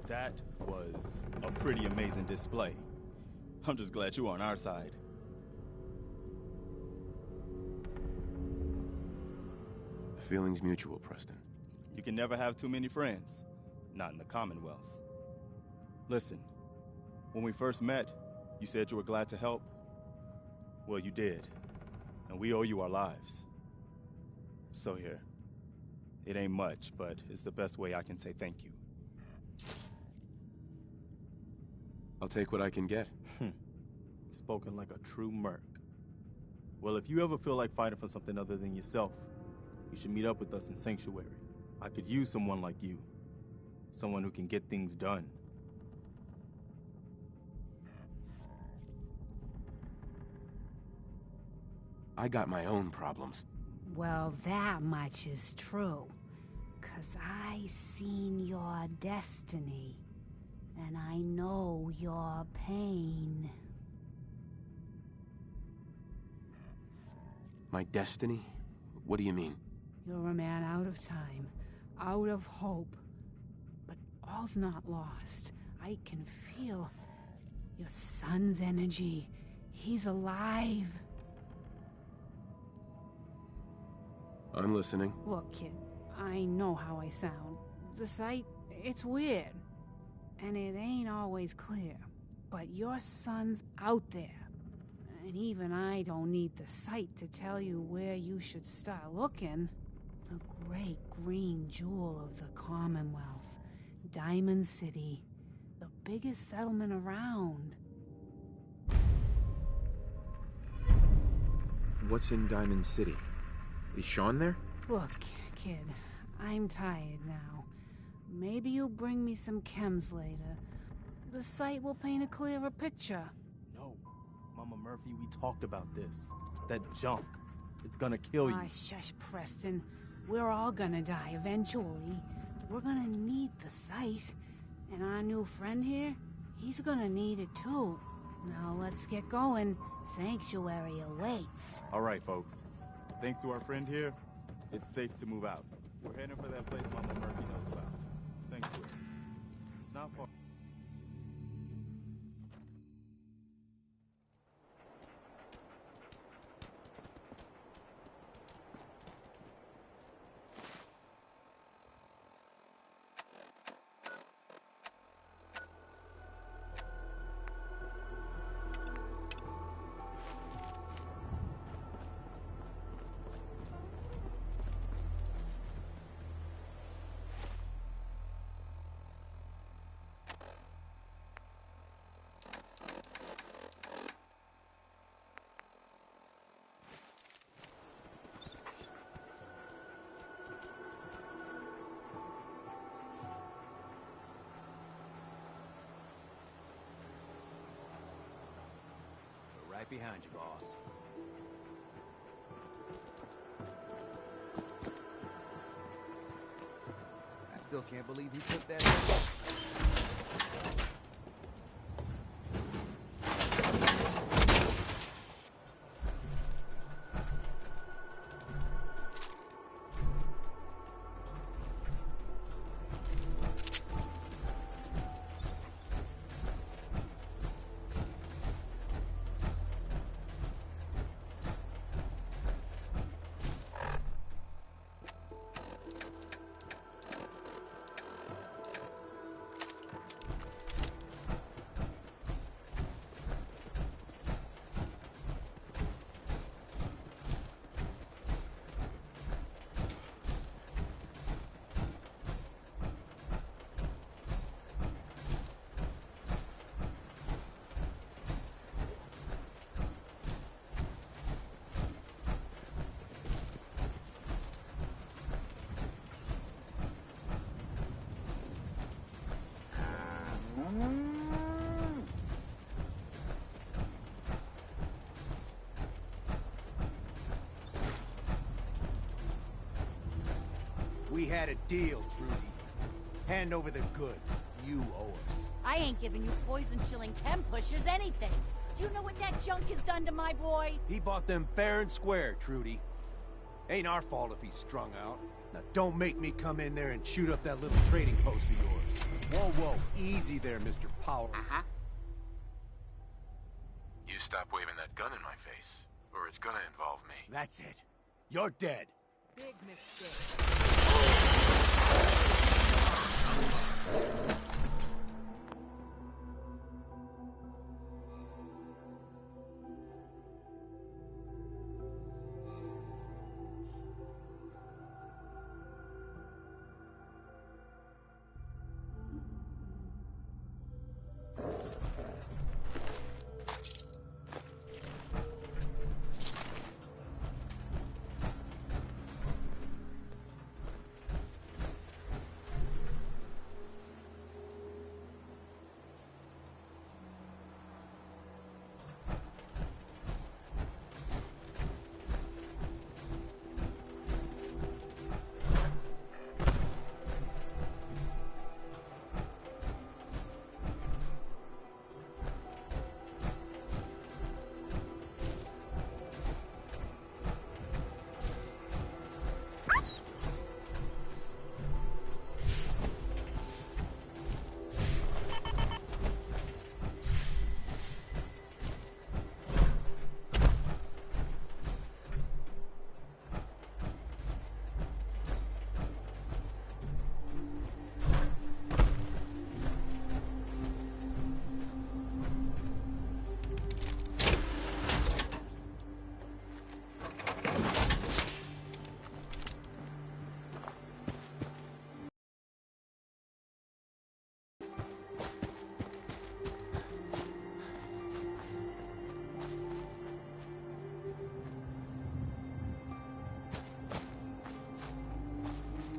That was a pretty amazing display. I'm just glad you're on our side. The feeling's mutual, Preston. You can never have too many friends. Not in the Commonwealth. Listen, when we first met, you said you were glad to help. Well, you did. And we owe you our lives. So here. It ain't much, but it's the best way I can say thank you. I'll take what I can get. Spoken like a true merc. Well, if you ever feel like fighting for something other than yourself, you should meet up with us in Sanctuary. I could use someone like you. Someone who can get things done. I got my own problems. Well, that much is true. 'Cause I seen your destiny. And I know your pain. My destiny? What do you mean? You're a man out of time, out of hope. But all's not lost. I can feel your son's energy. He's alive. I'm listening. Look, kid, I know how I sound. The sight, it's weird. And it ain't always clear. But your son's out there. And even I don't need the sight to tell you where you should start looking. The great green jewel of the Commonwealth. Diamond City. The biggest settlement around. What's in Diamond City? Is Sean there? Look, kid, I'm tired now. Maybe you'll bring me some chems later. The sight will paint a clearer picture. No. Mama Murphy, we talked about this. That junk. It's gonna kill you. Ah, shush, Preston. We're all gonna die eventually. We're gonna need the sight. And our new friend here, he's gonna need it too. Now let's get going. Sanctuary awaits. All right, folks. Thanks to our friend here, it's safe to move out. We're heading for that place Mama Murphy knows about. Sanctuary. It's not far. Right behind you, boss. I still can't believe he took that. We had a deal, Trudy. Hand over the goods. You owe us. I ain't giving you poison-shilling chem pushers anything. Do you know what that junk has done to my boy? He bought them fair and square, Trudy. Ain't our fault if he's strung out. Now don't make me come in there and shoot up that little trading post of yours. Whoa, whoa, easy there, Mr. Power. You stop waving that gun in my face, or it's gonna involve me. That's it. You're dead. Big mistake.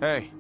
Hey.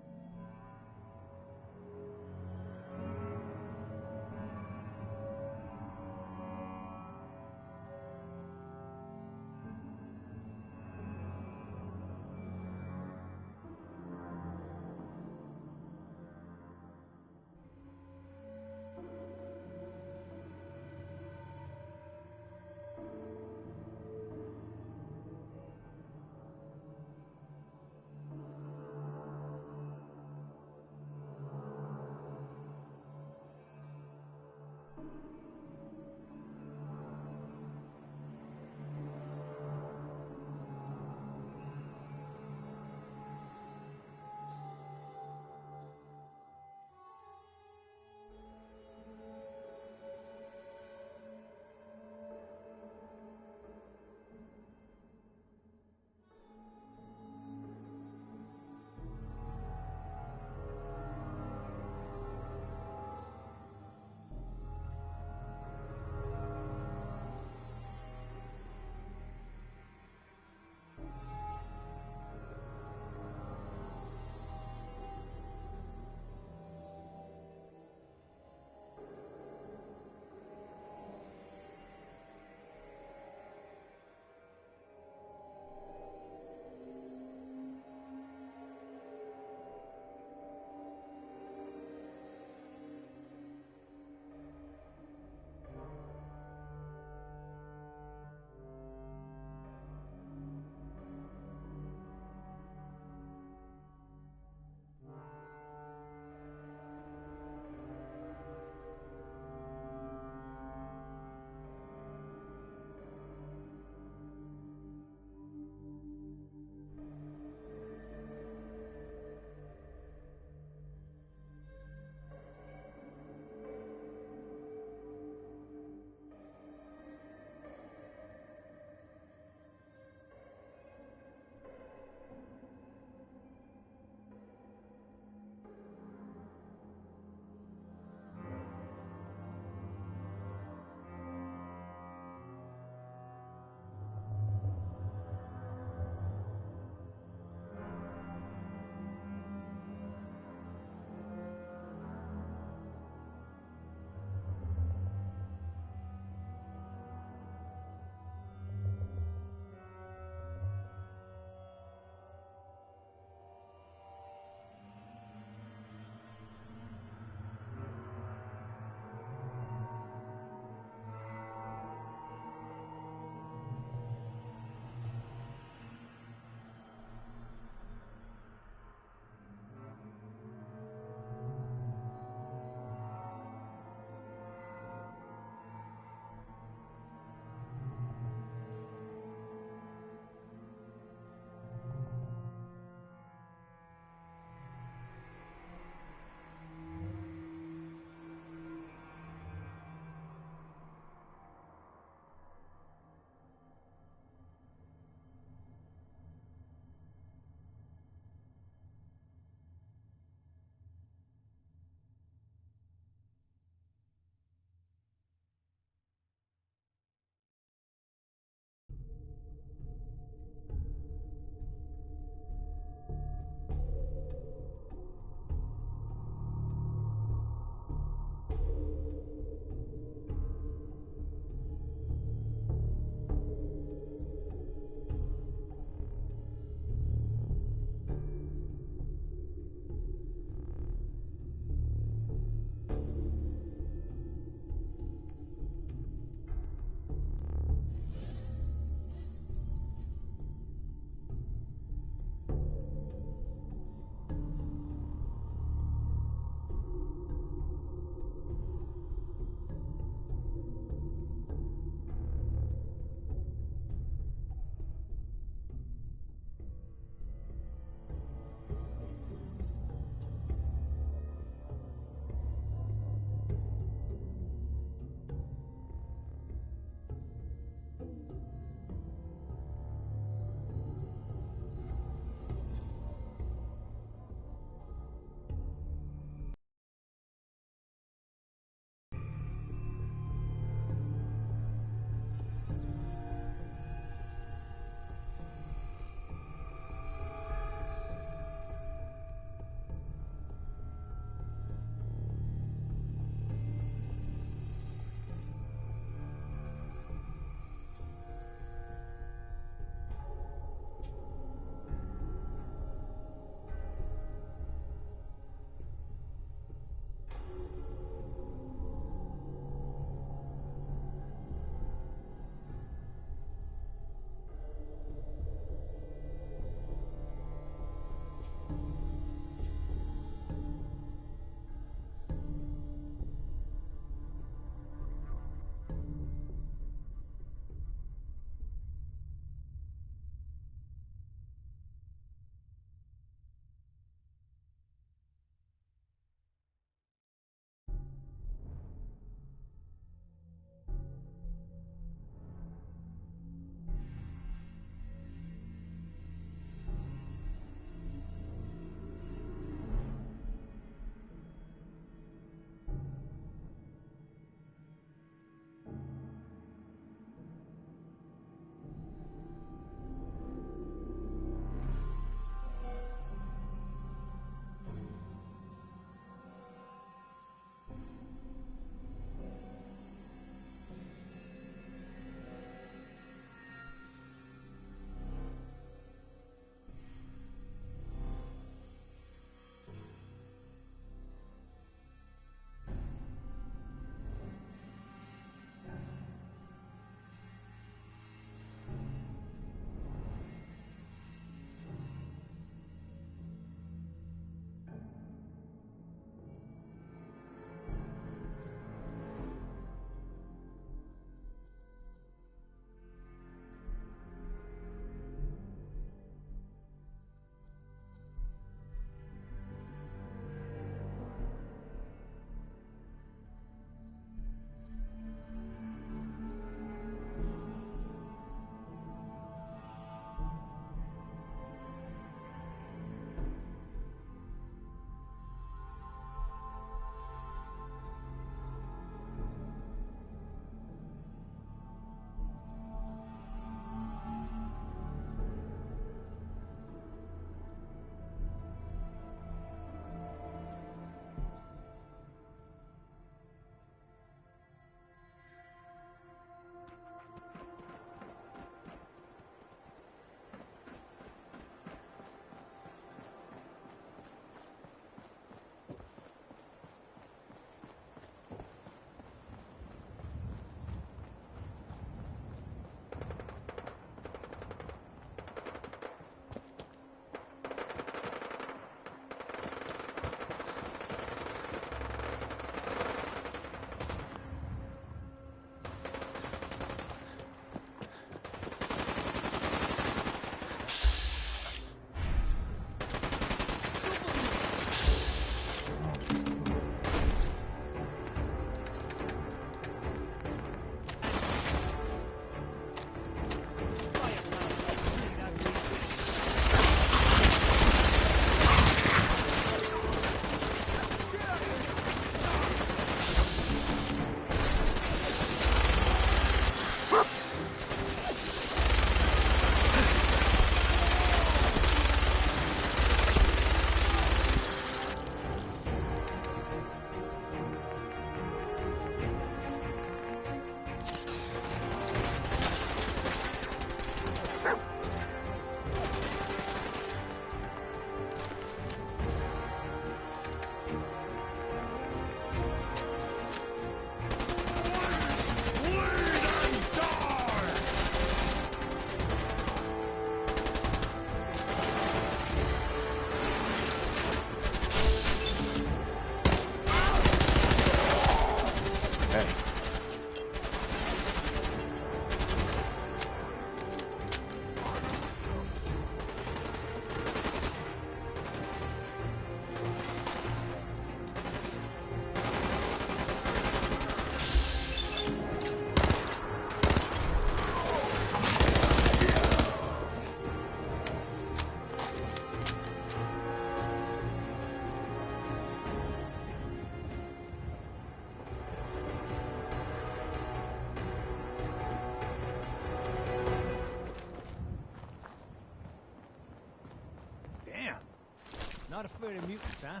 Not afraid of mutants, huh?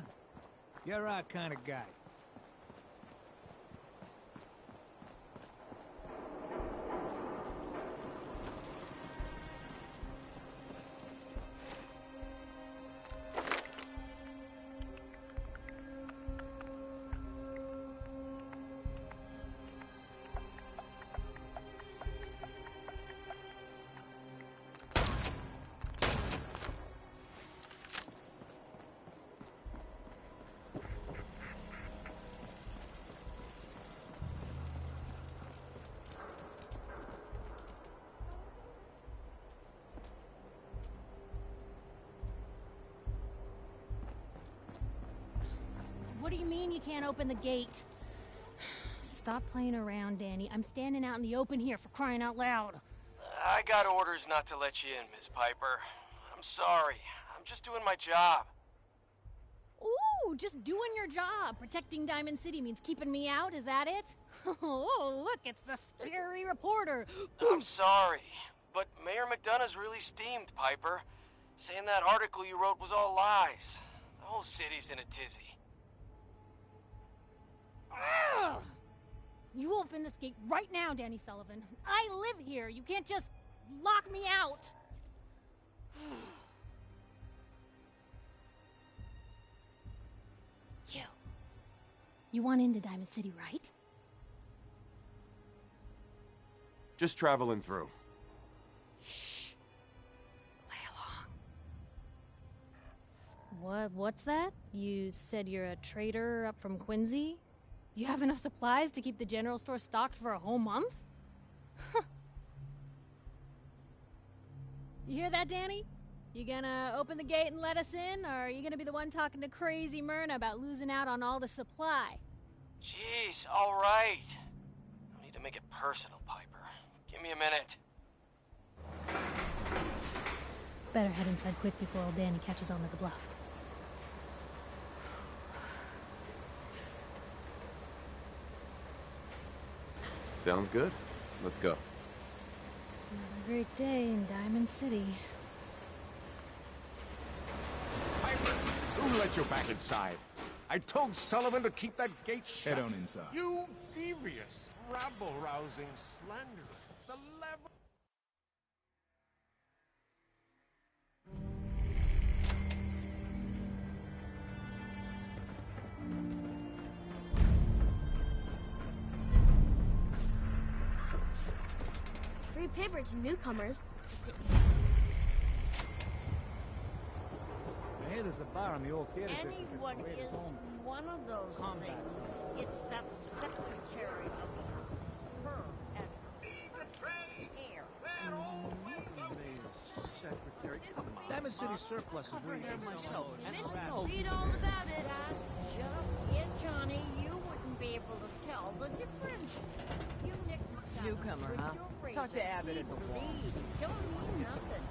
You're our kind of guy. What do you mean you can't open the gate? Stop playing around, Danny. I'm standing out in the open here, for crying out loud. I got orders not to let you in, Miss Piper. I'm sorry. I'm just doing my job. Ooh, just doing your job. Protecting Diamond City means keeping me out, is that it? Oh, look, it's the scary reporter. I'm sorry, but Mayor McDonough's really steamed, Piper. Saying that article you wrote was all lies. The whole city's in a tizzy. Ugh! You open this gate right now, Danny Sullivan. I live here. You can't just lock me out. You want into Diamond City, right? Just traveling through. Shh. Play along. What's that? You said you're a trader up from Quincy? You have enough supplies to keep the general store stocked for a whole month? You hear that, Danny? You gonna open the gate and let us in, or are you gonna be the one talking to crazy Myrna about losing out on all the supply? Jeez, all right. No need to make it personal, Piper. Give me a minute. Better head inside quick before old Danny catches on to the bluff. Sounds good. Let's go. Another great day in Diamond City. Piper, who let you back inside? I told Sullivan to keep that gate shut. Head on inside. You devious, rabble-rousing slanderer. The level... Free paper to newcomers. I hear there's a bar on the old theater district. Anyone is one of those things. It's that secretary of yours. Her and hair. Secretary, come on. Diamond City surplus is really myself. myself. Read all about it. That's just it, Johnny. You wouldn't be able to tell the difference. You nicked Newcomer, huh? Talk to Abbott at the wall. Don't mean nothing.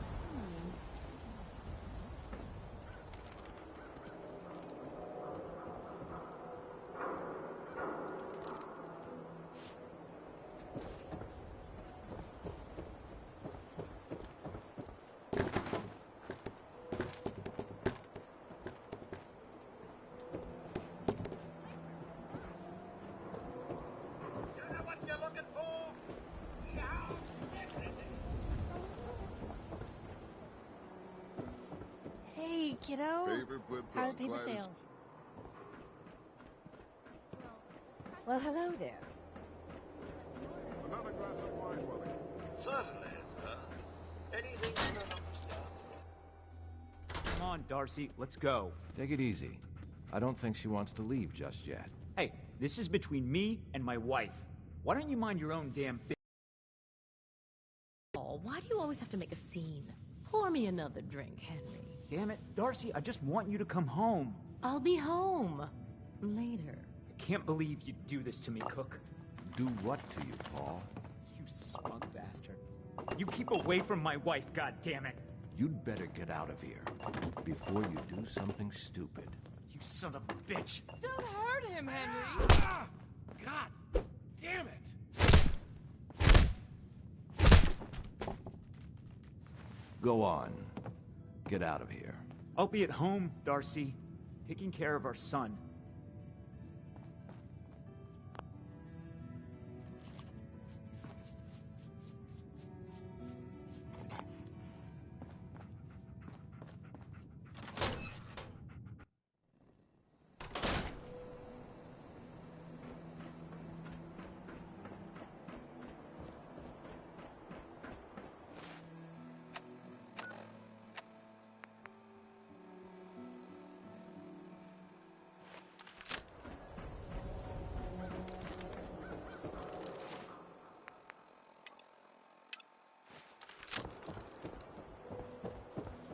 Hey, kiddo. How are the paper sales? Well, hello there. Another glass of wine, Willie. Certainly, sir. Anything in another stop? Come on, Darcy, let's go. Take it easy. I don't think she wants to leave just yet. Hey, this is between me and my wife. Why don't you mind your own damn business? Oh, why do you always have to make a scene? Pour me another drink, Henry. Damn it, Darcy, I just want you to come home. I'll be home. Later. I can't believe you'd do this to me, Cook. Do what to you, Paul? You smug bastard. You keep away from my wife, goddammit. You'd better get out of here before you do something stupid. You son of a bitch. Don't hurt him, Henry! Ah! God damn it! Go on. Get out of here. I'll be at home, Darcy. taking care of our son.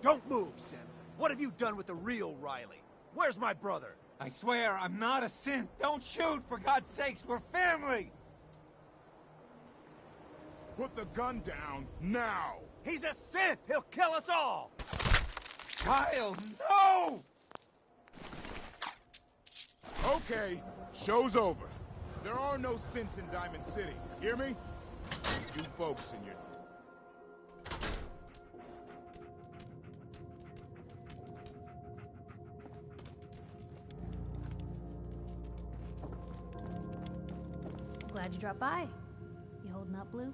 Don't move, Sim. What have you done with the real Riley? Where's my brother? I swear, I'm not a synth. Don't shoot, for God's sakes, we're family! Put the gun down, now! He's a synth! He'll kill us all! Kyle, no! Okay, show's over. There are no synths in Diamond City, hear me? You folks and your... Glad you dropped by. You holding up, Blue?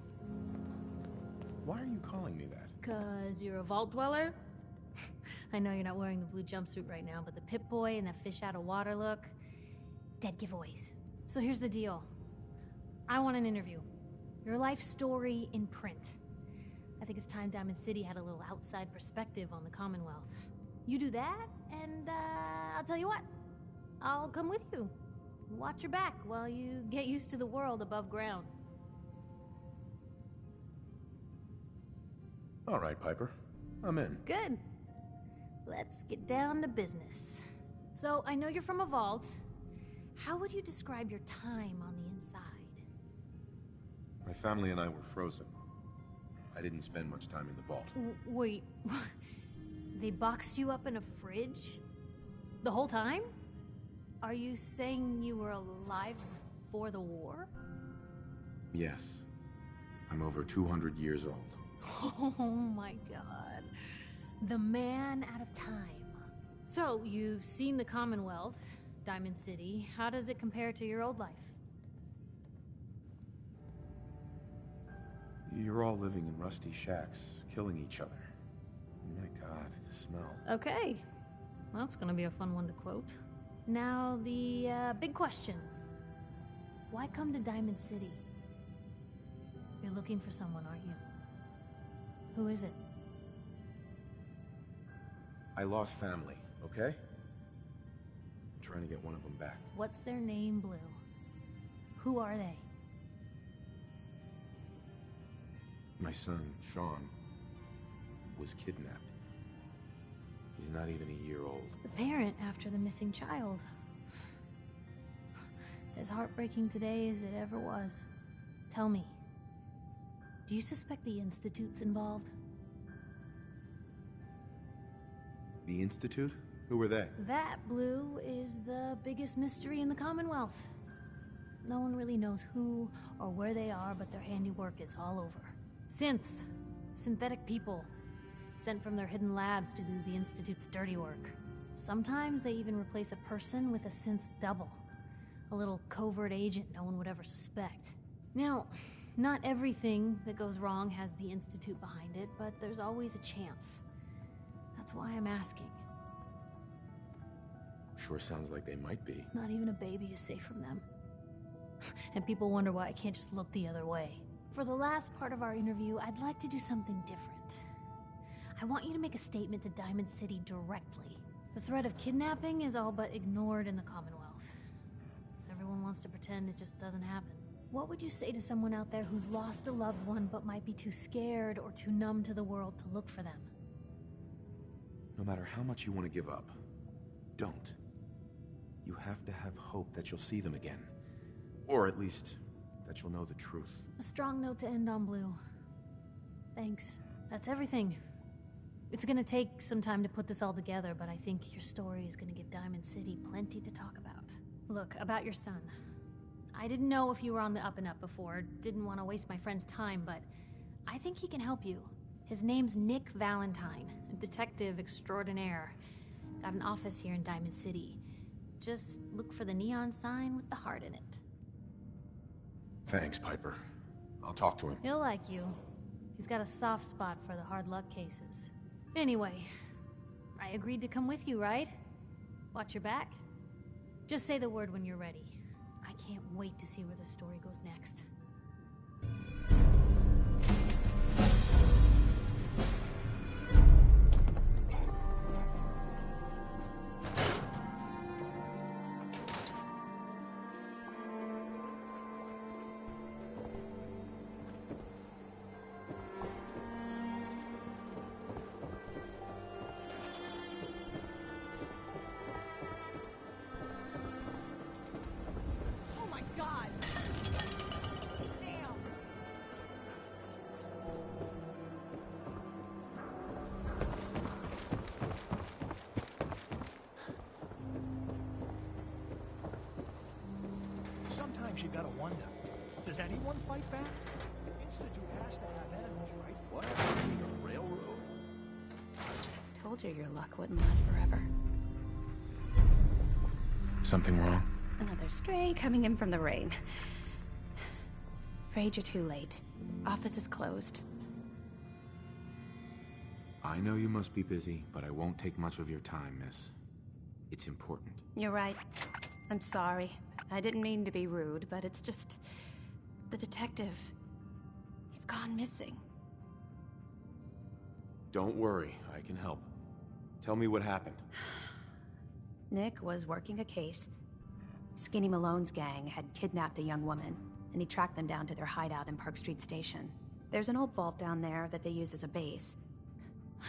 Why are you calling me that? 'Cause you're a vault dweller? I know you're not wearing the blue jumpsuit right now, but the Pip-Boy and that fish out of water look... dead giveaways. So here's the deal. I want an interview. Your life story in print. I think it's time Diamond City had a little outside perspective on the Commonwealth. You do that, and I'll tell you what. I'll come with you. Watch your back while you get used to the world above ground. All right, Piper. I'm in. Good. Let's get down to business. So, I know you're from a vault. How would you describe your time on the inside? My family and I were frozen. I didn't spend much time in the vault. Wait, they boxed you up in a fridge? The whole time? Are you saying you were alive before the war? Yes. I'm over 200 years old. Oh my god. The man out of time. So, you've seen the Commonwealth, Diamond City. How does it compare to your old life? You're all living in rusty shacks, killing each other. My god, the smell. Okay. Well, that's gonna be a fun one to quote. Now, the big question. Why come to Diamond City? You're looking for someone, aren't you? Who is it? I lost family, okay? I'm trying to get one of them back. What's their name, Blue? Who are they? My son, Sean, was kidnapped. He's not even a year old. The parent after the missing child. As heartbreaking today as it ever was. Tell me, do you suspect the Institute's involved? The Institute? Who were they? That, Blue, is the biggest mystery in the Commonwealth. No one really knows who or where they are, but their handiwork is all over. Synths. Synthetic people. Sent from their hidden labs to do the Institute's dirty work. Sometimes they even replace a person with a synth double. A little covert agent no one would ever suspect. Now, not everything that goes wrong has the Institute behind it, but there's always a chance. That's why I'm asking. Sure sounds like they might be. Not even a baby is safe from them. And people wonder why I can't just look the other way. For the last part of our interview, I'd like to do something different. I want you to make a statement to Diamond City directly. The threat of kidnapping is all but ignored in the Commonwealth. Everyone wants to pretend it just doesn't happen. What would you say to someone out there who's lost a loved one but might be too scared or too numb to the world to look for them? No matter how much you want to give up, don't. You have to have hope that you'll see them again. Or at least, that you'll know the truth. A strong note to end on, Blue. Thanks. That's everything. It's gonna take some time to put this all together, but I think your story is gonna give Diamond City plenty to talk about. Look, about your son. I didn't know if you were on the up and up before, didn't want to waste my friend's time, but I think he can help you. His name's Nick Valentine, a detective extraordinaire. Got an office here in Diamond City. Just look for the neon sign with the heart in it. Thanks, Piper. I'll talk to him. He'll like you. He's got a soft spot for the hard luck cases. Anyway, I agreed to come with you, right? Watch your back. Just say the word when you're ready. I can't wait to see where the story goes next. Sometimes you gotta wonder, does anyone fight back? Institute has to have enemies, right? What? A railroad? Told you your luck wouldn't last forever. Something wrong? Another stray coming in from the rain. Afraid you're too late. Office is closed. I know you must be busy, but I won't take much of your time, miss. It's important. You're right. I'm sorry. I didn't mean to be rude, but it's just... the detective... he's gone missing. Don't worry, I can help. Tell me what happened. Nick was working a case. Skinny Malone's gang had kidnapped a young woman, and he tracked them down to their hideout in Park Street Station. There's an old vault down there that they use as a base.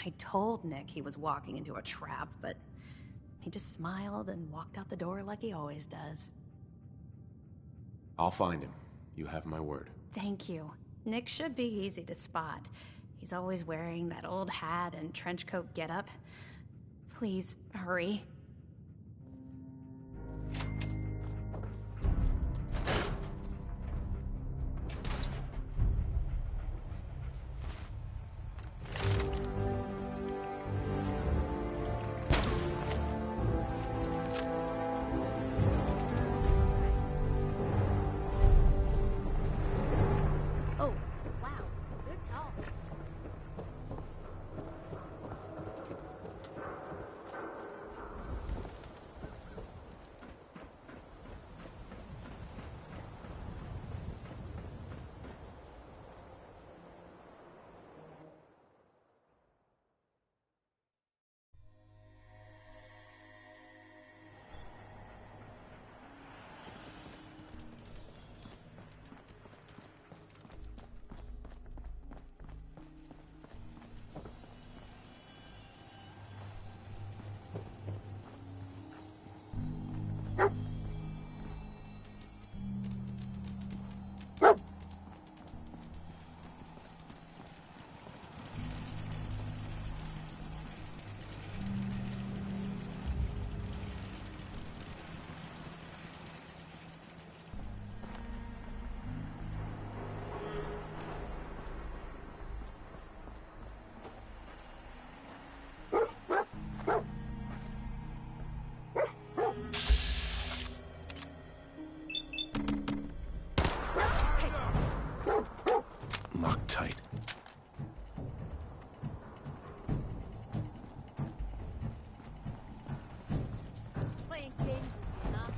I told Nick he was walking into a trap, but he just smiled and walked out the door like he always does. I'll find him. You have my word. Thank you. Nick should be easy to spot. He's always wearing that old hat and trench coat getup. Please, hurry. Tight. Playing games with me, huh?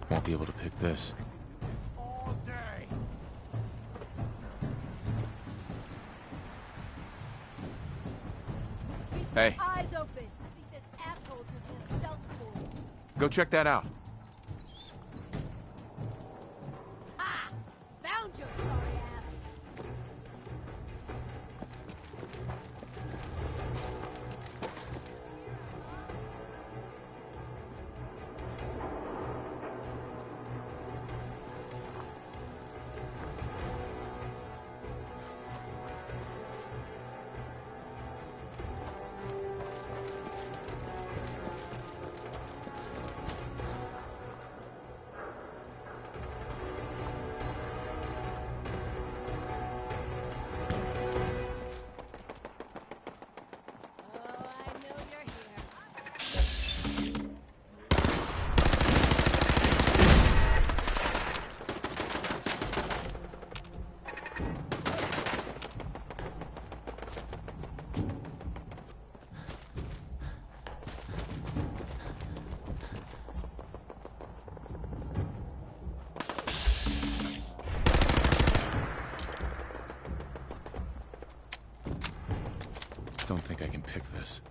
Won't be able to pick this. All day. Hey. Eyes open. I think this asshole's using a stealth tool. Go check that out. Ha! Found your sorry ass. don't think I can pick this.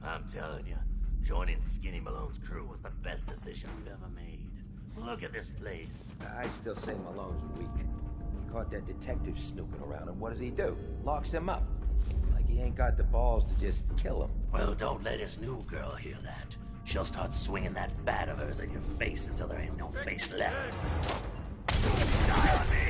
I'm telling you, joining Skinny Malone's crew was the best decision I've ever made. Look at this place. I still say Malone's weak. He caught that detective snooping around, and what does he do? Locks him up. Like he ain't got the balls to just kill him. Well, don't let his new girl hear that. She'll start swinging that bat of hers at your face until there ain't no face left. Die on me!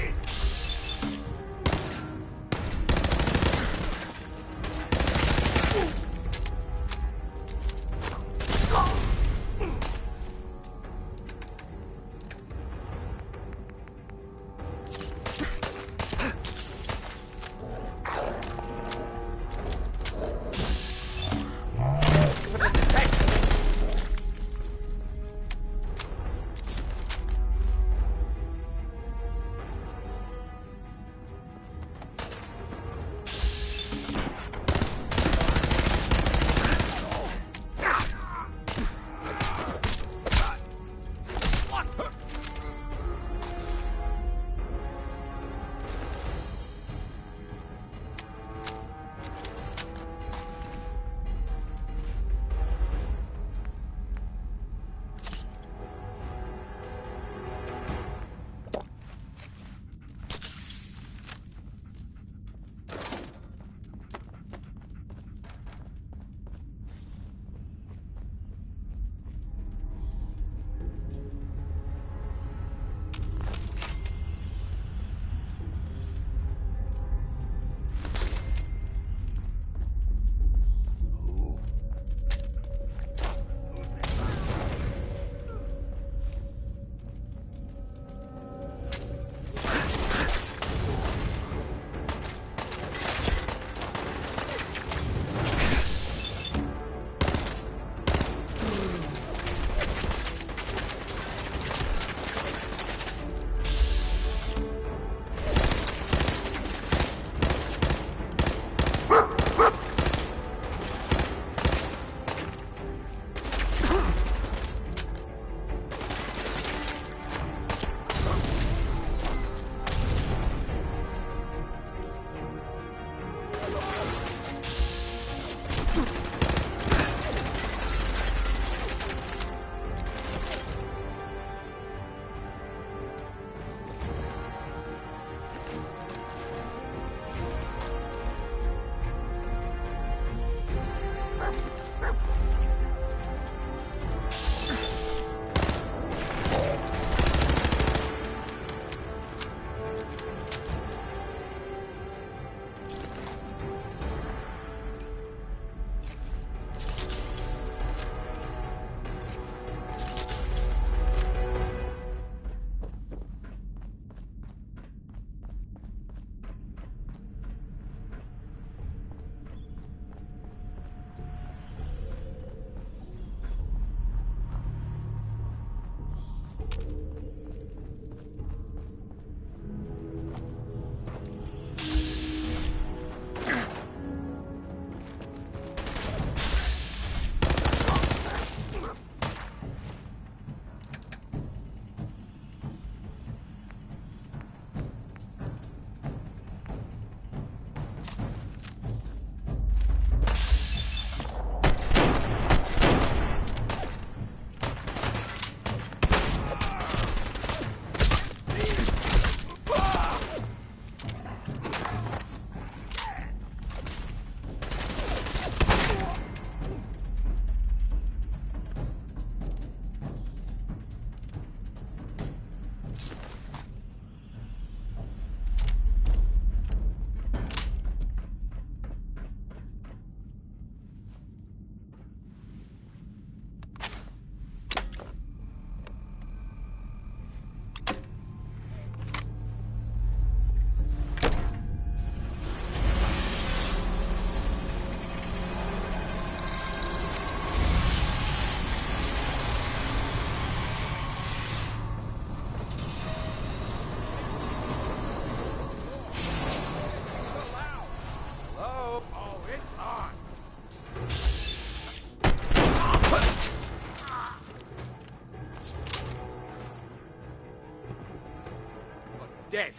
dead.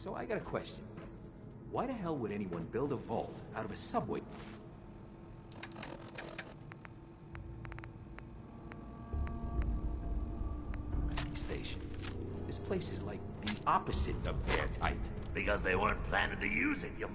So I got a question. Why the hell would anyone build a vault out of a subway station? This place is like the opposite of airtight. Because they weren't planning to use it, you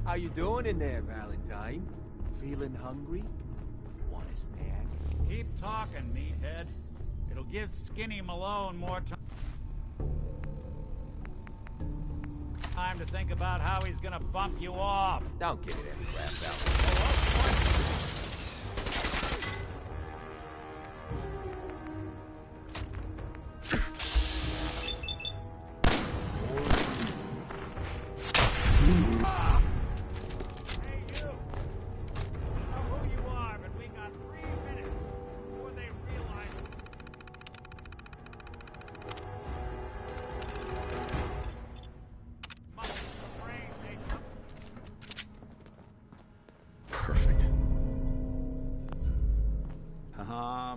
How you doing in there, Valentine? Feeling hungry? Want a snack? Keep talking, meathead. It'll give Skinny Malone more time to think about how he's gonna bump you off. Don't give me that crap, Valentine.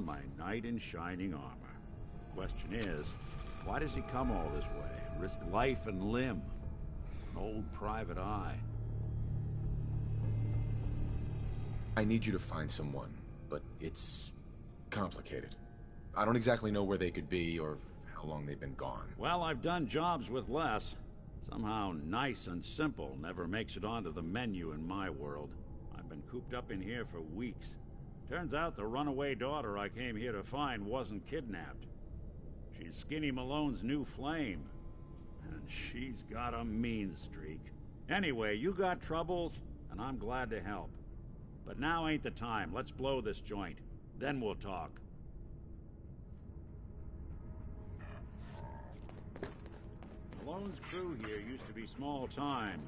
My knight in shining armor. Question is, why does he come all this way? Risk life and limb? An old private eye. I need you to find someone, but it's complicated. I don't exactly know where they could be or how long they've been gone. Well, I've done jobs with less. Somehow nice and simple never makes it onto the menu in my world. I've been cooped up in here for weeks. Turns out the runaway daughter I came here to find wasn't kidnapped. She's Skinny Malone's new flame. And she's got a mean streak. Anyway, you got troubles, and I'm glad to help. But now ain't the time. Let's blow this joint. Then we'll talk. Malone's crew here used to be small time,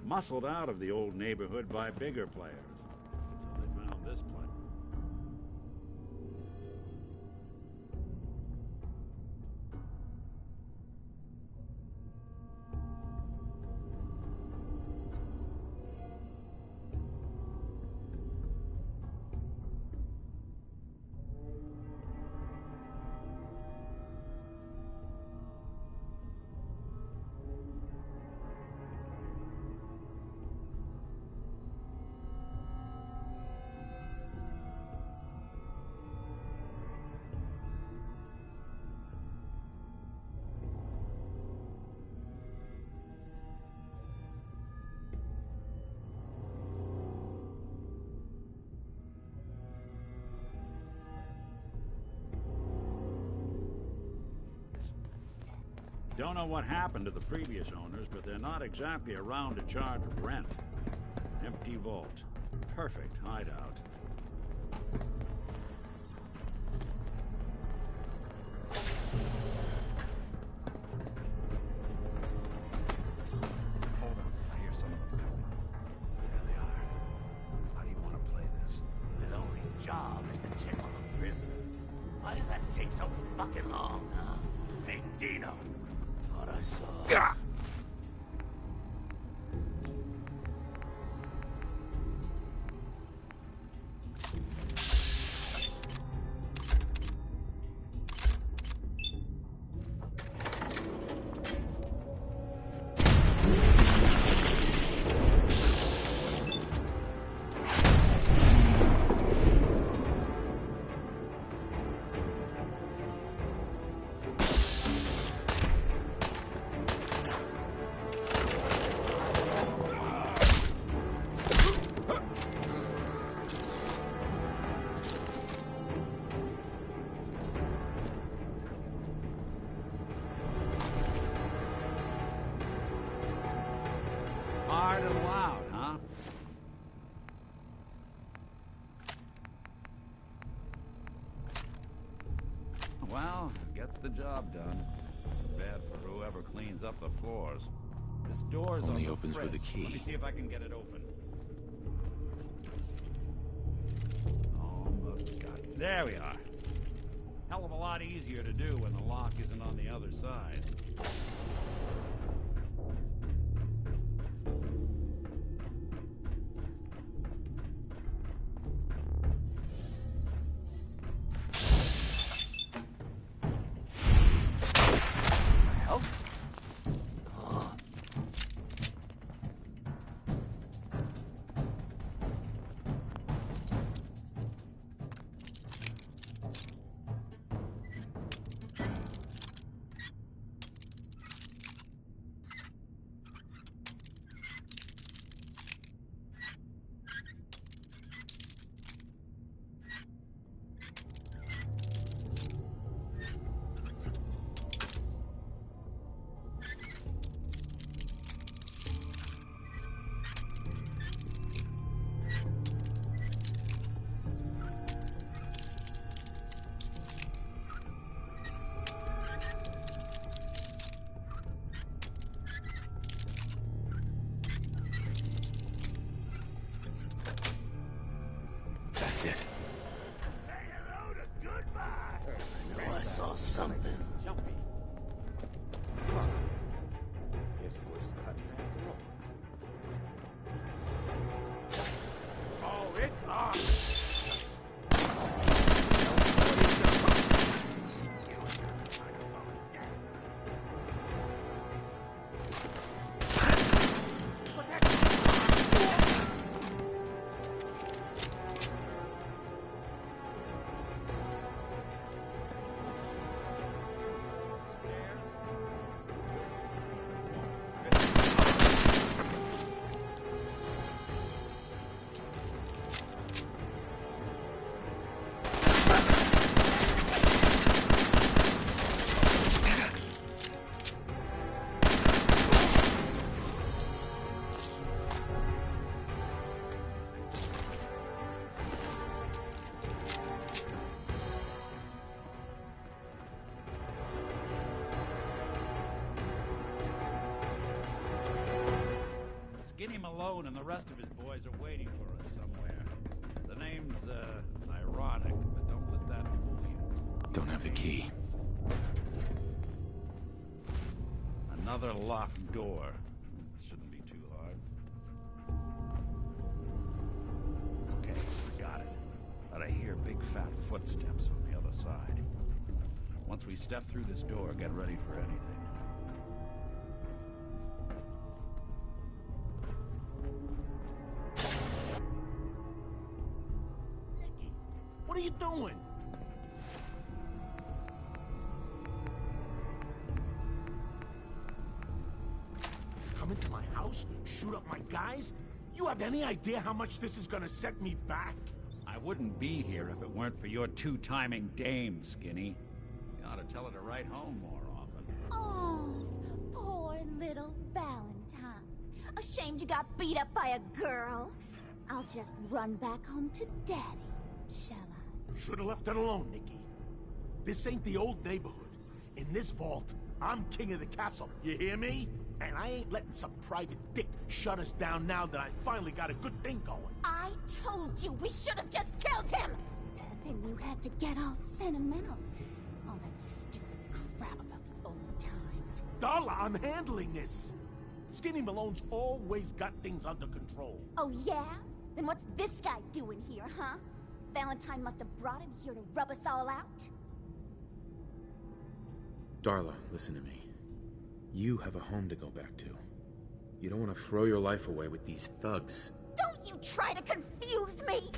muscled out of the old neighborhood by bigger players. So they found this place. Don't know what happened to the previous owners, but they're not exactly around to charge rent. Empty vault. Perfect hideout. Hold on, I hear some of them coming. There they are. How do you want to play this? His only job is to check on the prisoner. Why does that take so fucking long, huh? Hey, Dino. Thought I saw. Gah! Hard and loud, huh? Well, gets the job done. Bad for whoever cleans up the floors. This door's Only on the opens with a fritz. key. Let me see if I can get it open. Almost got it. There we are. Hell of a lot easier to do when the lock isn't on the other side. Malone and the rest of his boys are waiting for us somewhere. The name's, ironic, but don't let that fool you. Don't have the key. Another locked door. Shouldn't be too hard. Okay, got it. But I hear big fat footsteps on the other side. Once we step through this door, get ready for anything. What are you doing? Come into my house, shoot up my guys? You have any idea how much this is gonna set me back? I wouldn't be here if it weren't for your two-timing dame, Skinny. You ought to tell her to write home more often. Oh, poor little Valentine. Ashamed you got beat up by a girl? I'll just run back home to Daddy, shall I? Should've left it alone, Nikki. This ain't the old neighborhood. In this vault, I'm king of the castle, you hear me? And I ain't letting some private dick shut us down now that I finally got a good thing going. I told you we should have just killed him! Then you had to get all sentimental. All that stupid crap about the old times. Darla, I'm handling this. Skinny Malone's always got things under control. Oh yeah? Then what's this guy doing here, huh? Valentine must have brought him here to rub us all out? Darla, listen to me. You have a home to go back to. You don't want to throw your life away with these thugs. Don't you try to confuse me!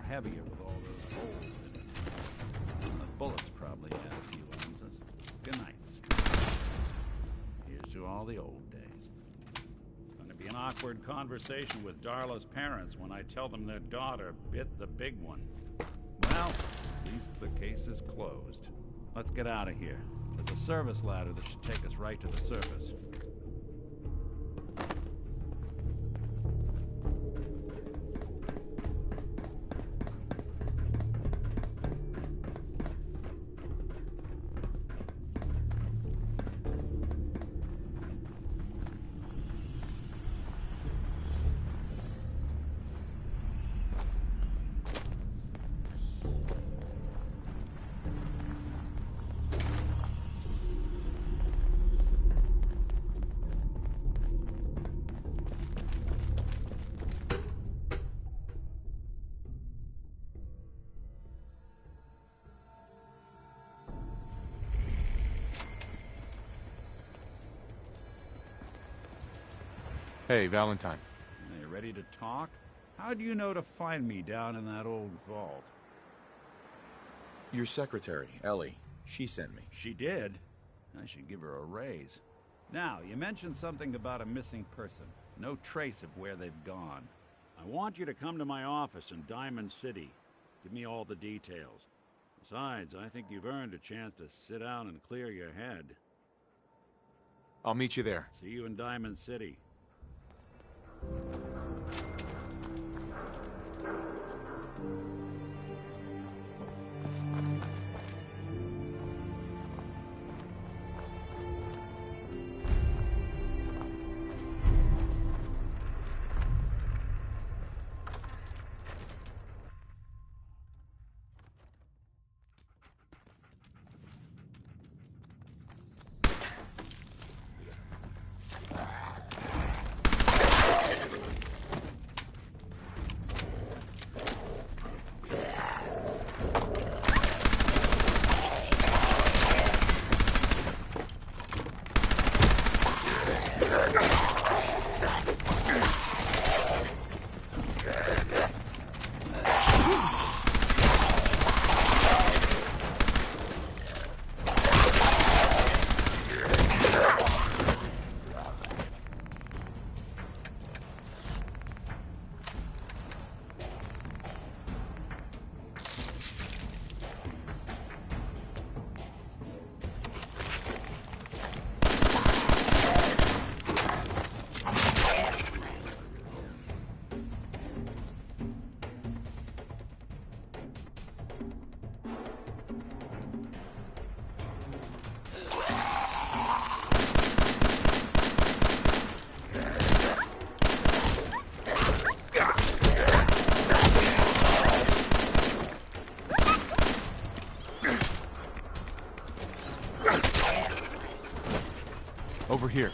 Heavier with all those holes in it. The bullets probably add a few ounces. Good night. Here's to all the old days. It's going to be an awkward conversation with Darla's parents when I tell them their daughter bit the big one. Well, at least the case is closed. Let's get out of here. There's a service ladder that should take us right to the surface. Hey, Valentine. Are you ready to talk? How do you know to find me down in that old vault? Your secretary, Ellie. She sent me. She did? I should give her a raise. Now, you mentioned something about a missing person. No trace of where they've gone. I want you to come to my office in Diamond City. Give me all the details. Besides, I think you've earned a chance to sit down and clear your head. I'll meet you there. See you in Diamond City. Over here.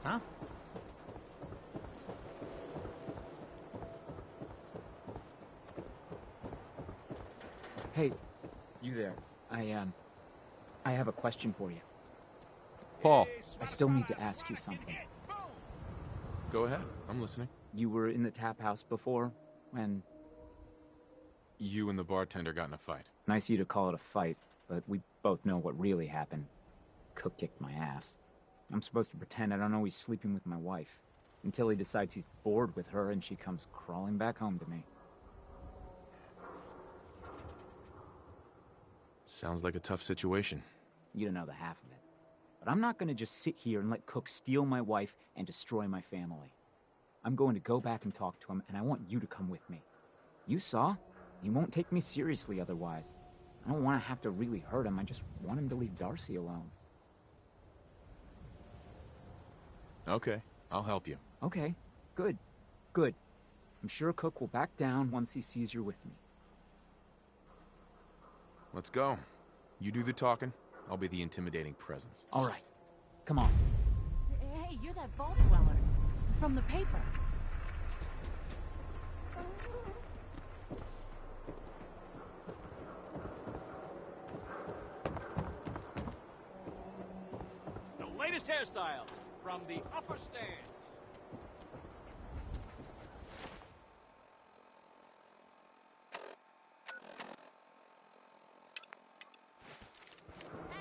Huh? Hey, you there. I have a question for you. Paul. I still need to ask you something. Go ahead. I'm listening. You were in the tap house before, when... You and the bartender got in a fight. Nice of you to call it a fight, but we both know what really happened. Cook kicked my ass. I'm supposed to pretend I don't know he's sleeping with my wife, until he decides he's bored with her and she comes crawling back home to me. Sounds like a tough situation. You don't know the half of it. But I'm not gonna just sit here and let Cook steal my wife and destroy my family. I'm going to go back and talk to him, and I want you to come with me. You saw? He won't take me seriously otherwise. I don't want to have to really hurt him. I just want him to leave Darcy alone. Okay, I'll help you. Okay, good. Good. I'm sure Cook will back down once he sees you're with me. Let's go. You do the talking, I'll be the intimidating presence. All right. Come on. Hey, you're that vault dweller from the paper. The latest hairstyles from the upper stands.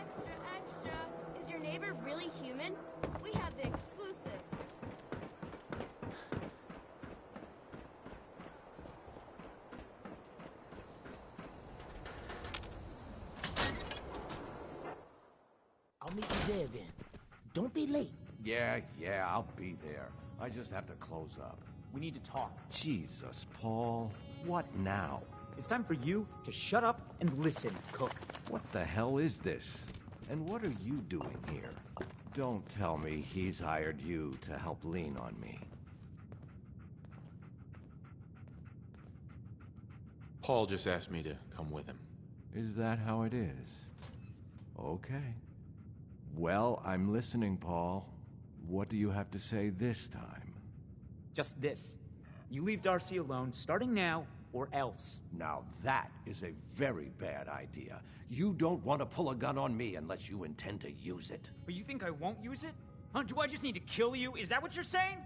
Extra, extra. Is your neighbor really human? We have the exclusive. I'll meet you there then. Don't be late. Yeah, I'll be there. I just have to close up. We need to talk. Jesus, Paul. What now? It's time for you to shut up and listen, Cook. What the hell is this? And what are you doing here? Don't tell me he's hired you to help lean on me. Paul just asked me to come with him. Is that how it is? Okay. Well, I'm listening, Paul. What do you have to say this time? Just this. You leave Darcy alone, starting now, or else. Now that is a very bad idea. You don't want to pull a gun on me unless you intend to use it. But you think I won't use it? Huh? Do I just need to kill you? Is that what you're saying?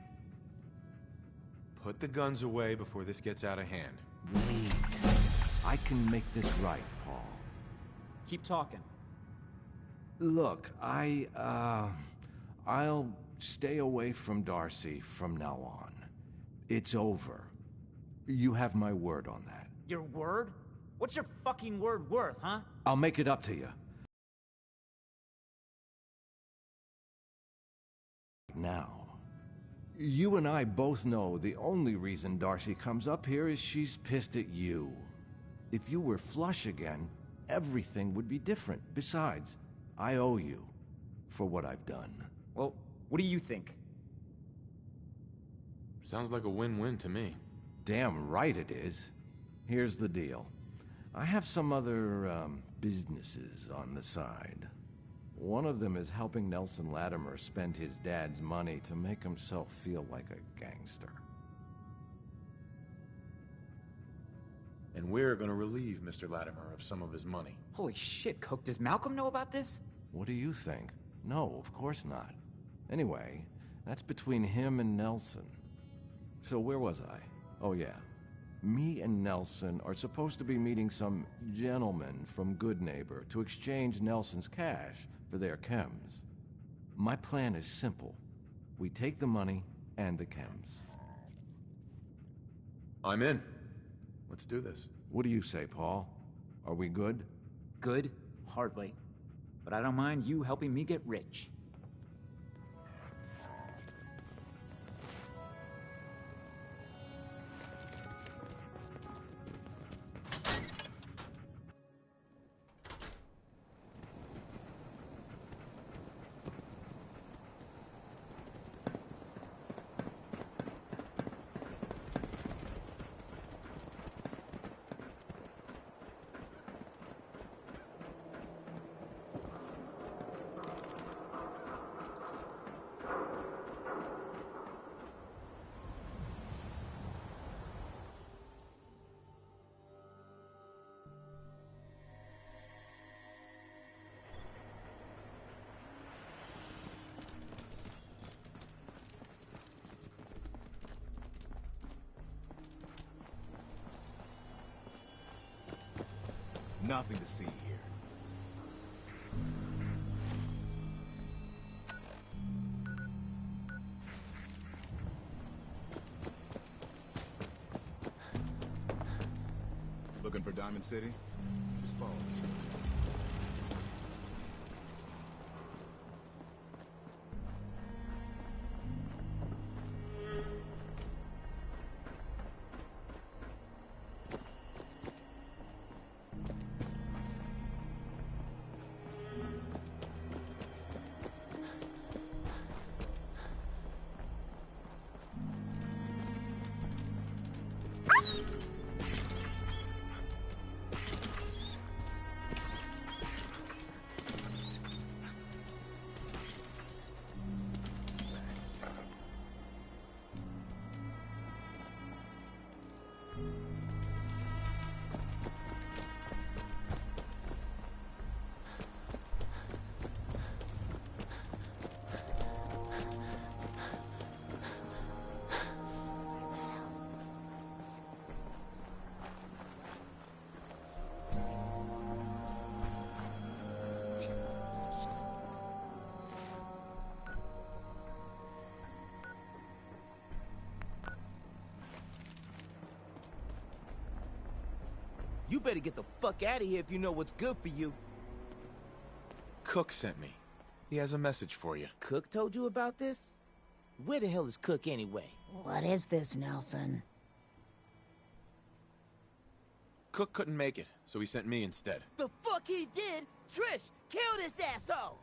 Put the guns away before this gets out of hand. Wait. I can make this right, Paul. Keep talking. Look, I'll stay away from Darcy from now on. It's over. You have my word on that. Your word? What's your fucking word worth, huh? I'll make it up to you. now. You and I both know the only reason Darcy comes up here is she's pissed at you. If you were flush again, everything would be different. Besides, I owe you for what I've done. Well, what do you think? Sounds like a win-win to me. Damn right it is. Here's the deal. I have some other, businesses on the side. One of them is helping Nelson Latimer spend his dad's money to make himself feel like a gangster. And we're gonna relieve Mr. Latimer of some of his money. Holy shit, Cook, does Malcolm know about this? What do you think? No, of course not. Anyway, that's between him and Nelson. So where was I? Oh yeah. Me and Nelson are supposed to be meeting some gentleman from Goodneighbor to exchange Nelson's cash for their chems. My plan is simple. We take the money and the chems. I'm in. Let's do this. What do you say, Paul? Are we good? Good? Hardly. But I don't mind you helping me get rich. Nothing to see here. Looking for Diamond City? Just follow us. You better get the fuck out of here if you know what's good for you. Cook sent me. He has a message for you. Cook told you about this? Where the hell is Cook anyway? What is this, Nelson? Cook couldn't make it, so he sent me instead. The fuck he did? Trish, kill this asshole!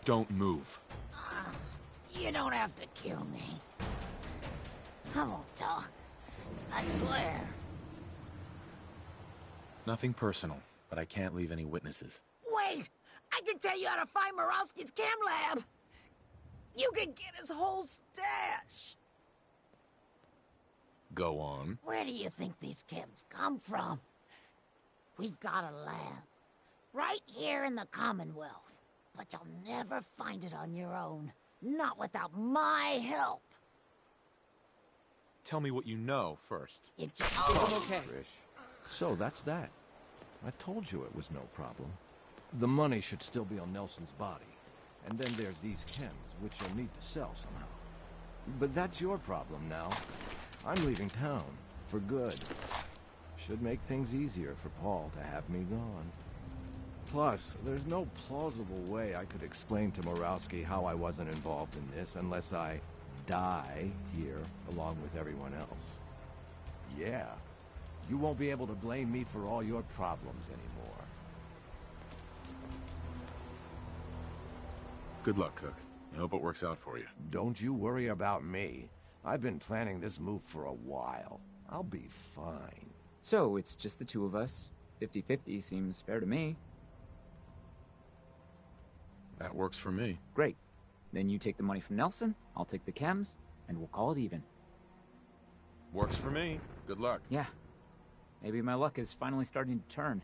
Don't move. You don't have to kill me. I won't talk. I swear. Nothing personal, but I can't leave any witnesses. Wait! I can tell you how to find Morowski's chem lab! You can get his whole stash! Go on. Where do you think these chems come from? We've got a lab. Right here in the Commonwealth. But you'll never find it on your own. Not without my help. Tell me what you know first. It just... okay. So that's that. I told you it was no problem. The money should still be on Nelson's body. And then there's these chems, which you'll need to sell somehow. But that's your problem now. I'm leaving town. For good. Should make things easier for Paul to have me gone. Plus, there's no plausible way I could explain to Morowski how I wasn't involved in this unless I die here along with everyone else. Yeah. You won't be able to blame me for all your problems anymore. Good luck, Cook. I hope it works out for you. Don't you worry about me. I've been planning this move for a while. I'll be fine. So, it's just the two of us. 50-50 seems fair to me. That works for me. Great. Then you take the money from Nelson, I'll take the chems, and we'll call it even. Works for me. Good luck. Yeah. Maybe my luck is finally starting to turn.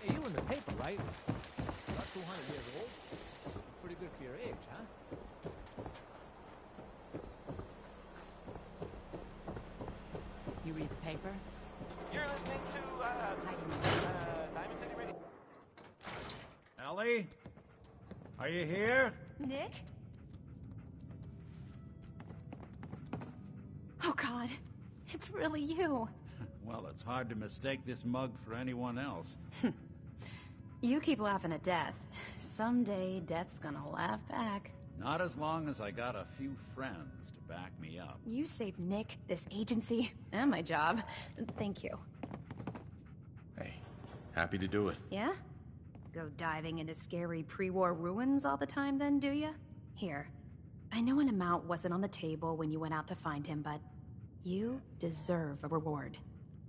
Hey, you in the paper, right? About 200 years old. Pretty good for your age, huh? You read the paper? You're listening to, Diamond City Radio. Ellie? Are you here? Nick? Oh, God. It's really you. Well, it's hard to mistake this mug for anyone else. You keep laughing at death. Someday, death's gonna laugh back. Not as long as I got a few friends to back me up. You saved Nick, this agency, and my job. Thank you. Hey, happy to do it. Yeah? Go diving into scary pre-war ruins all the time then, do ya? Here. I know an amount wasn't on the table when you went out to find him, but you deserve a reward.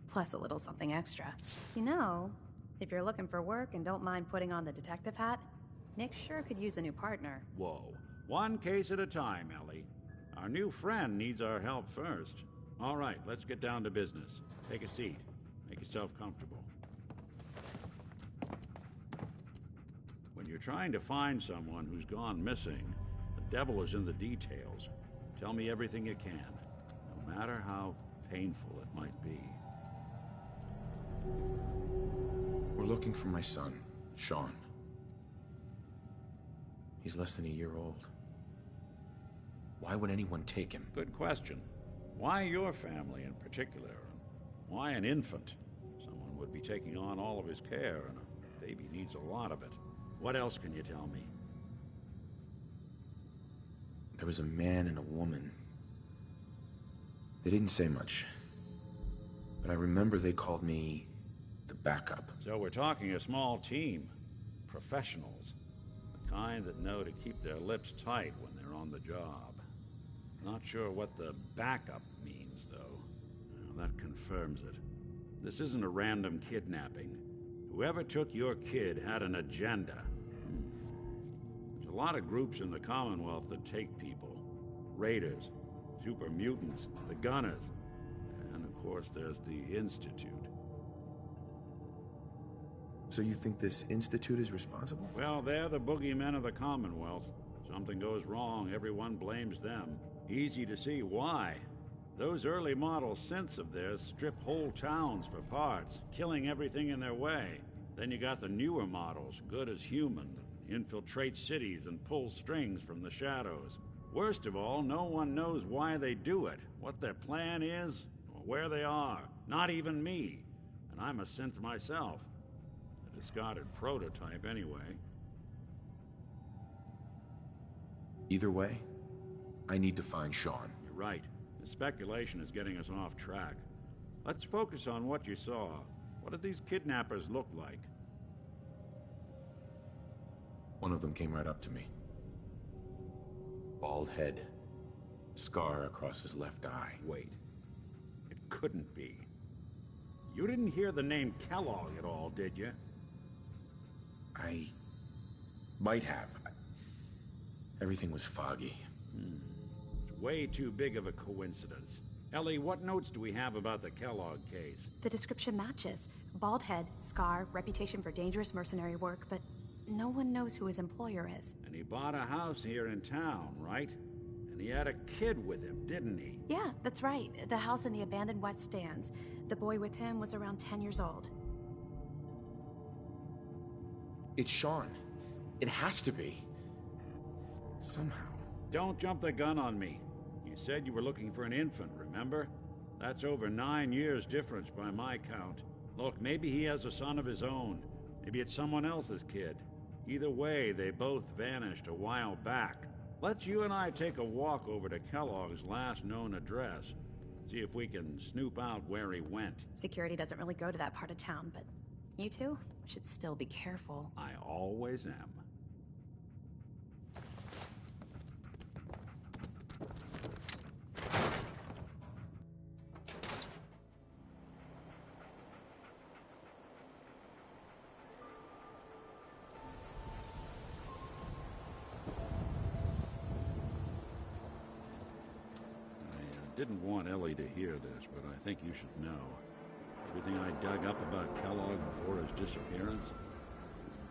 Plus a little something extra. You know, if you're looking for work and don't mind putting on the detective hat, Nick sure could use a new partner. Whoa. One case at a time, Ellie. Our new friend needs our help first. All right, let's get down to business. Take a seat. Make yourself comfortable. When you're trying to find someone who's gone missing, the devil is in the details. Tell me everything you can, no matter how painful it might be. We're looking for my son, Sean. He's less than a year old. Why would anyone take him? Good question. Why your family in particular? And why an infant? Someone would be taking on all of his care, and a baby needs a lot of it. What else can you tell me? There was a man and a woman. They didn't say much. But I remember they called me the backup. So we're talking a small team. Professionals. The kind that know to keep their lips tight when they're on the job. Not sure what the backup means, though. Well, that confirms it. This isn't a random kidnapping. Whoever took your kid had an agenda. There's a lot of groups in the Commonwealth that take people. Raiders, super mutants, the Gunners, and of course there's the Institute. So you think this Institute is responsible? Well, they're the boogeymen of the Commonwealth. Something goes wrong, everyone blames them. Easy to see why. Those early model synths of theirs strip whole towns for parts, killing everything in their way. Then you got the newer models, good as human, that infiltrate cities and pull strings from the shadows. Worst of all, no one knows why they do it, what their plan is, or where they are. Not even me. And I'm a synth myself. A discarded prototype, anyway. Either way, I need to find Sean. You're right. The speculation is getting us off track. Let's focus on what you saw. What did these kidnappers look like? One of them came right up to me. Bald head. Scar across his left eye. Wait. It couldn't be. You didn't hear the name Kellogg at all, did you? I might have. Everything was foggy. It's way too big of a coincidence. Ellie, what notes do we have about the Kellogg case? The description matches. Bald head, scar, reputation for dangerous mercenary work, but no one knows who his employer is. And he bought a house here in town, right? And he had a kid with him, didn't he? Yeah, that's right. The house in the abandoned West Stands. The boy with him was around 10 years old. It's Sean. It has to be. Somehow. Don't jump the gun on me. You said you were looking for an infant, remember? That's over 9 years difference by my count. Look, maybe he has a son of his own. Maybe it's someone else's kid. Either way, they both vanished a while back. Let's you and I take a walk over to Kellogg's last known address. See if we can snoop out where he went. Security doesn't really go to that part of town, but you two should still be careful. I always am. Didn't want Ellie to hear this, but I think you should know. Everything I dug up about Kellogg before his disappearance is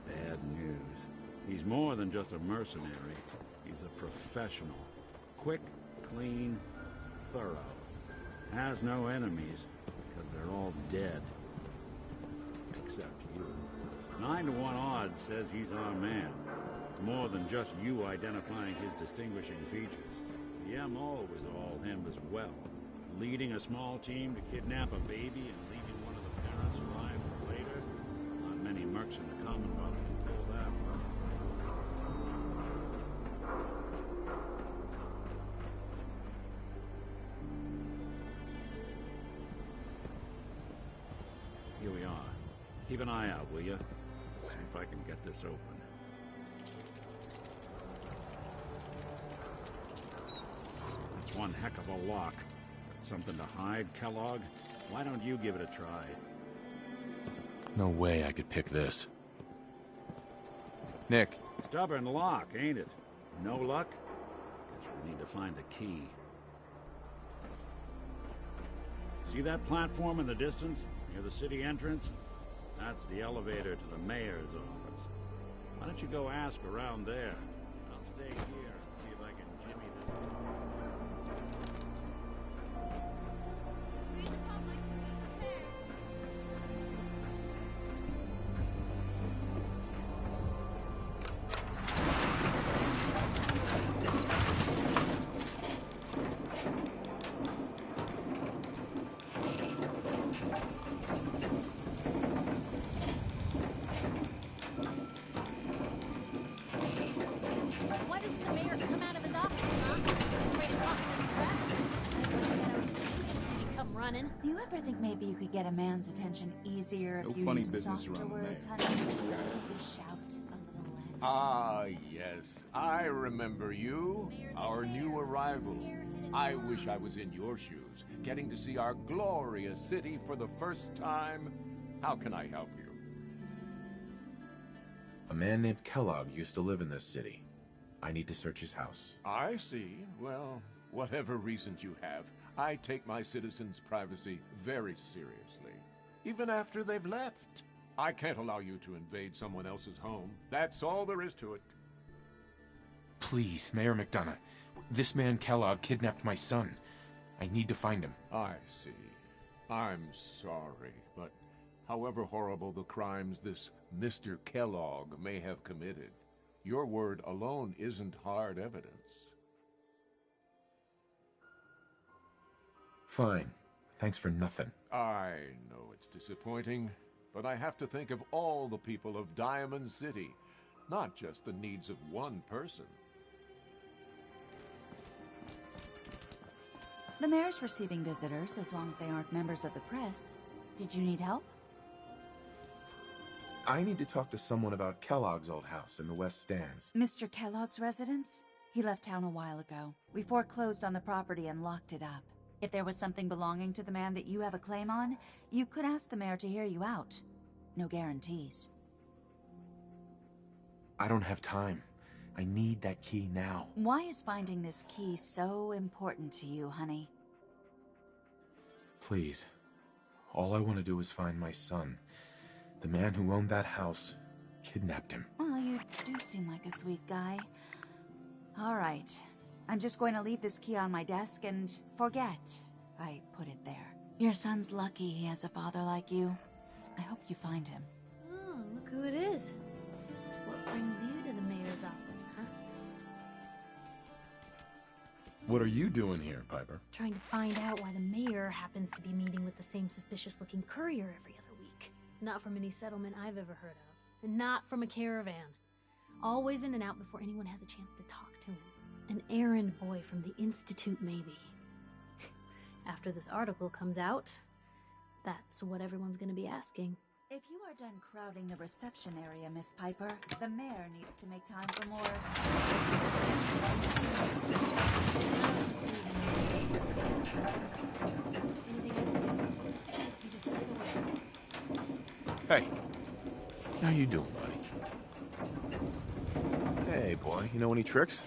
bad news. He's more than just a mercenary. He's a professional. Quick, clean, thorough. Has no enemies, because they're all dead. Except you. 9 to 1 odds says he's our man. It's more than just you identifying his distinguishing features. The MO was all him as well. Leading a small team to kidnap a baby and leaving one of the parents alive for later. Not many mercs in the Commonwealth can pull that off. Here we are. Keep an eye out, will you? See if I can get this open. One heck of a lock. Got something to hide, Kellogg? Why don't you give it a try? No way I could pick this. Nick. Stubborn lock, ain't it? No luck? Guess we need to find the key. See that platform in the distance, near the city entrance? That's the elevator to the mayor's office. Why don't you go ask around there? I'll stay here and see if I can jimmy this. Why doesn't the running. Do you ever think maybe you could get a man's attention easier if No you funny used business softer around the words, man. honey? Maybe shout a little less. Ah, yes. I remember you. Our new arrival. I wish I was in your shoes, getting to see our glorious city for the first time. How can I help you? A man named Kellogg used to live in this city. I need to search his house. I see. Well, whatever reasons you have, I take my citizens' privacy very seriously. Even after they've left. I can't allow you to invade someone else's home. That's all there is to it. Please, Mayor McDonough. This man Kellogg kidnapped my son. I need to find him. I see. I'm sorry, but however horrible the crimes this Mr. Kellogg may have committed, your word alone isn't hard evidence. Fine. Thanks for nothing. I know it's disappointing, but I have to think of all the people of Diamond City, not just the needs of one person. The mayor's receiving visitors as long as they aren't members of the press. Did you need help? I need to talk to someone about Kellogg's old house in the West Stands. Mr. Kellogg's residence? He left town a while ago. We foreclosed on the property and locked it up. If there was something belonging to the man that you have a claim on, you could ask the mayor to hear you out. No guarantees. I don't have time. I need that key now. Why is finding this key so important to you, honey? Please. All I want to do is find my son. The man who owned that house kidnapped him. Well, you do seem like a sweet guy. All right. I'm just going to leave this key on my desk and forget I put it there. Your son's lucky he has a father like you. I hope you find him. Oh, look who it is. What brings you to the mayor's office, huh? What are you doing here, Piper? Trying to find out why the mayor happens to be meeting with the same suspicious-looking courier every other week. Not from any settlement I've ever heard of. And not from a caravan. Always in and out before anyone has a chance to talk to him. An errand boy from the Institute, maybe. After this article comes out, that's what everyone's gonna be asking. If you are done crowding the reception area, Miss Piper, the mayor needs to make time for more... Hey. How you doing, buddy? Hey, boy. You know any tricks?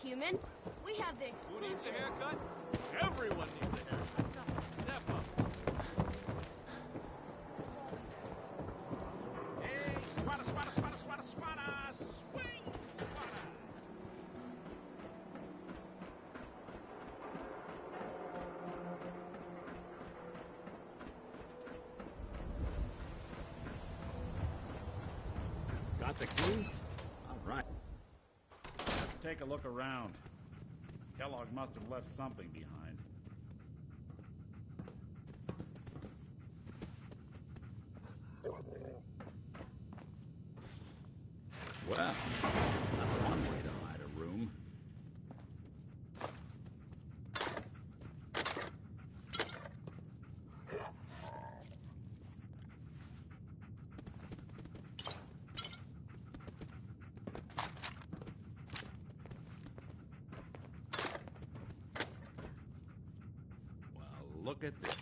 Human? We have the exclusive. Who needs a haircut? Everyone needs a haircut. Step up. Hey, squatter, squatter, squatter, squatter, squatter, swing, squatter. Got the key? All right. Let's take a look around. Kellogg must have left something behind. Well, that's one way to hide a room. Look at this.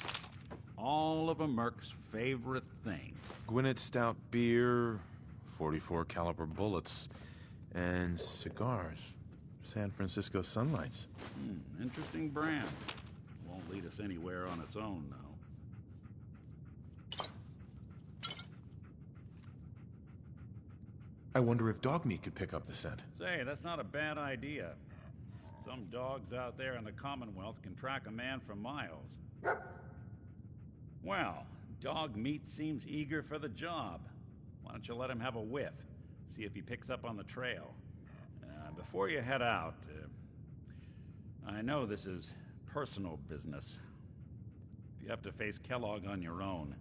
All of a Merc's favorite thing. Gwinnett Stout beer, 44 caliber bullets, and cigars. San Francisco Sunlights. Interesting brand. Won't lead us anywhere on its own, though. I wonder if dog meat could pick up the scent. Say, that's not a bad idea. Some dogs out there in the Commonwealth can track a man for miles. Well, dog meat seems eager for the job. Why don't you let him have a whiff? See if he picks up on the trail. Before you head out, I know this is personal business. If you have to face Kellogg on your own,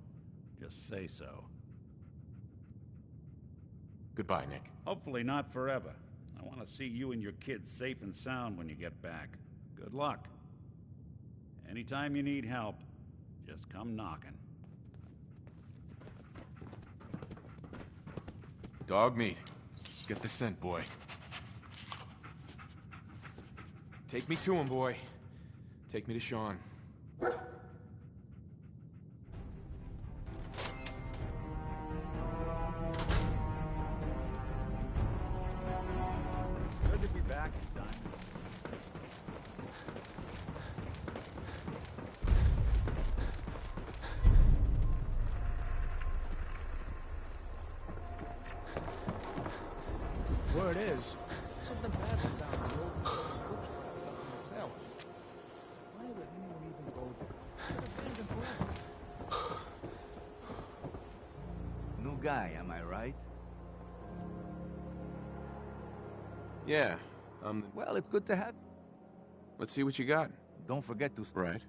just say so. Goodbye, Nick. Hopefully not forever. I want to see you and your kids safe and sound when you get back. Good luck. Anytime you need help, just come knocking. Dog meat. Get the scent, boy. Take me to him, boy. Take me to Sean. Good to be back in Diamonds. Word is, something bad's down the road. Books wrapped up in the cellar. Why would anyone even go there? It's abandoned forever. New guy, am I right? Yeah, Well, it's good to have. let's see what you got. Don't forget to... Right.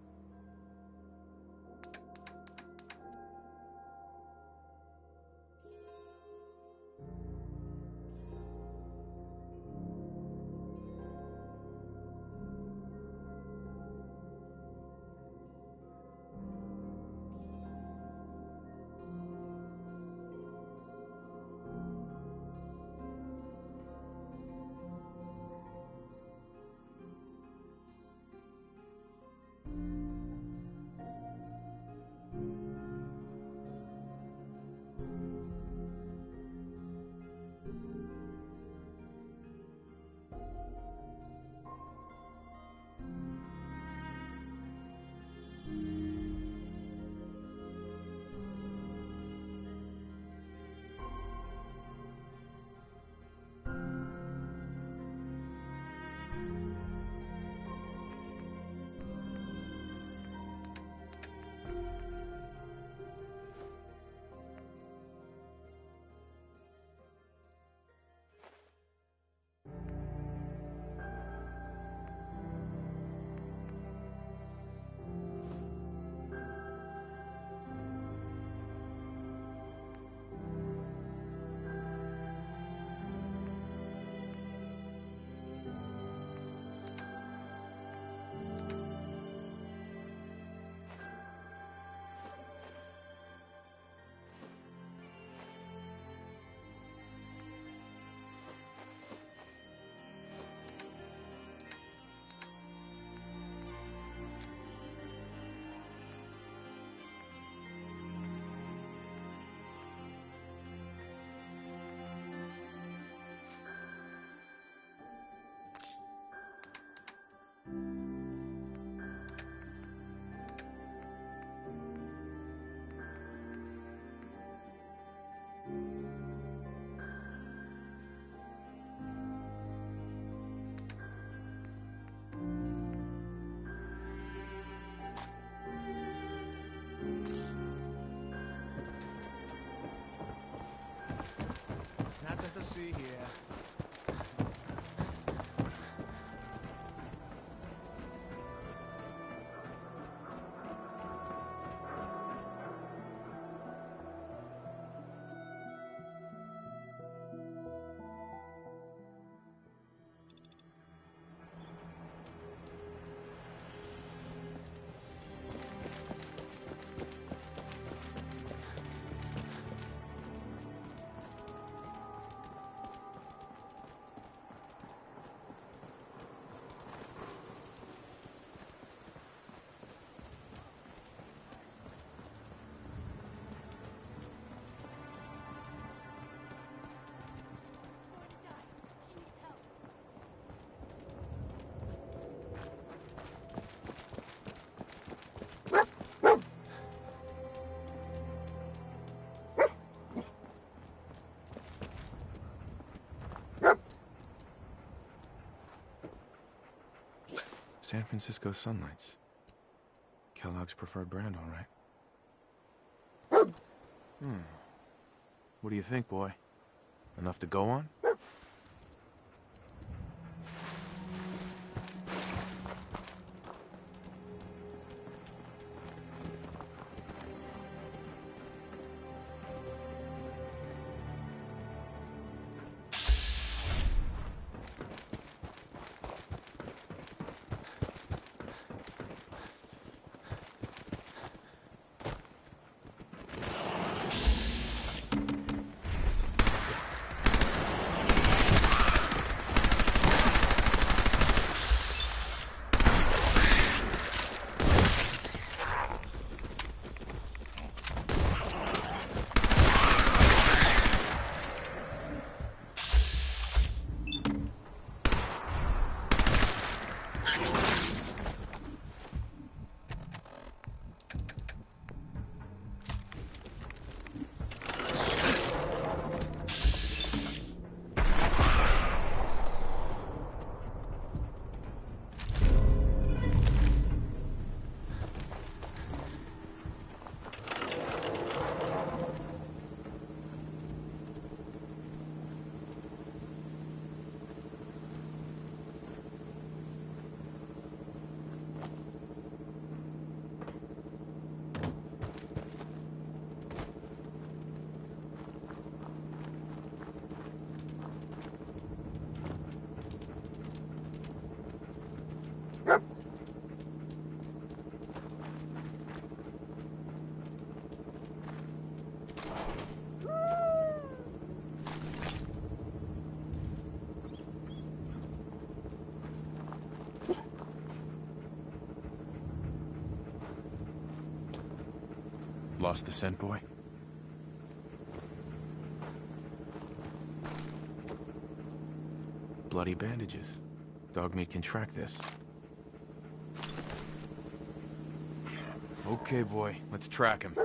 Nothing to see here. San Francisco Sunlights. Kellogg's preferred brand, all right. What do you think, boy? Enough to go on? Lost the scent, boy? Bloody bandages. Dogmeat can track this. Okay, boy. Let's track him.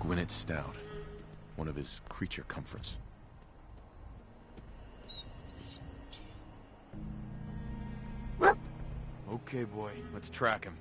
Gwyneth Stout, one of his creature comforts. Okay, boy. Let's track him.